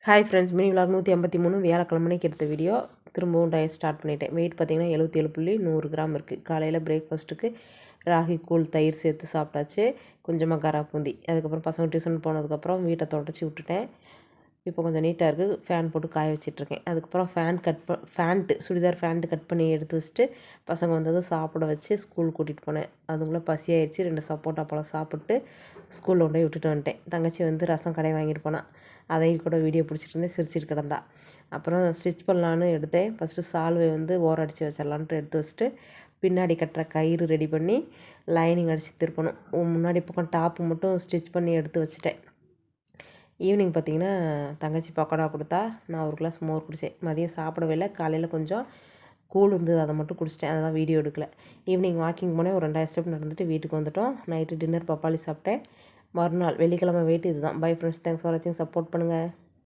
Hi friends, mini vlog 153 வியாழக்கிழமைக்கு எடுத்த video. திரும்பவும் diet start பண்ணிட்டேன். வெயிட் பார்த்திங்கன்னா 77.100 கிராம் இருக்குது. காலையில் பிரேக்ஃபாஸ்ட்டுக்கு ராகி கூழ் தயிர் சேர்த்து சாப்பிட்டாச்சு. கொஞ்சமாக கரா பூந்தி. அதுக்கப்புறம் பசங்க டியூஷன் போனதுக்கப்புறம் வீட்டை தொடச்சி விட்டுட்டேன். இப்போ கொஞ்சம் நீட்டாக இருக்குது. ஃபேன் போட்டு காய வச்சிட்ருக்கேன். அதுக்கப்புறம் சுடிதார் ஃபேண்ட்டு கட் பண்ணி எடுத்து வச்சுட்டு பசங்க வந்ததும் சாப்பிட வச்சு ஸ்கூல் கூட்டிகிட்டு போனேன். அதுக்குள்ளே பசி ஆயிடுச்சு. 2 சப்போட்டா பழம் சாப்பிட்டு ஸ்கூலில் கொண்டு போய் விட்டுட்டு வந்துட்டேன். தங்கச்சி வந்து ரசம் கடை வாங்கிட்டு போனான். அதையும் கூட வீடியோ பிடிச்சிட்டு இருந்தேன், சிரிச்சிட்டு கிடந்தா. அப்புறம் ஸ்டிச் பண்ணலான்னு எடுத்தேன். ஃபஸ்ட்டு சால்வை வந்து ஓரம் அடித்து வச்சிடலான்ட்டு எடுத்து வச்சுட்டு பின்னாடி கட்டுற கயிறு ரெடி பண்ணி லைனிங் அடித்து திருப்பணும். முன்னாடி பக்கம் டாப்பு மட்டும் ஸ்டிச் பண்ணி எடுத்து வச்சுட்டேன். ஈவினிங் பார்த்திங்கன்னா தங்கச்சி பக்கோடா கொடுத்தா. நான் ஒரு கிளாஸ் மோர் குடித்தேன். மதியம் சாப்பிடவே இல்லை. காலையில் கொஞ்சம் கூழ் இருந்தது, அதை மட்டும் குடிச்சிட்டேன். அதை தான் வீடியோ எடுக்கலை. ஈவினிங் வாக்கிங் போனேன். ஒரு 2000 ஸ்டெப் நடந்துட்டு வீட்டுக்கு வந்துட்டோம். நைட்டு டின்னர் பப்பாளி சாப்பிட்டேன். மறுநாள் வெள்ளிக்கிழமை வெயிட் இது தான். பை ஃப்ரெண்ட்ஸ், தேங்க்ஸ் ஃபார் வாட்சிங். சப்போர்ட் பண்ணுங்கள்.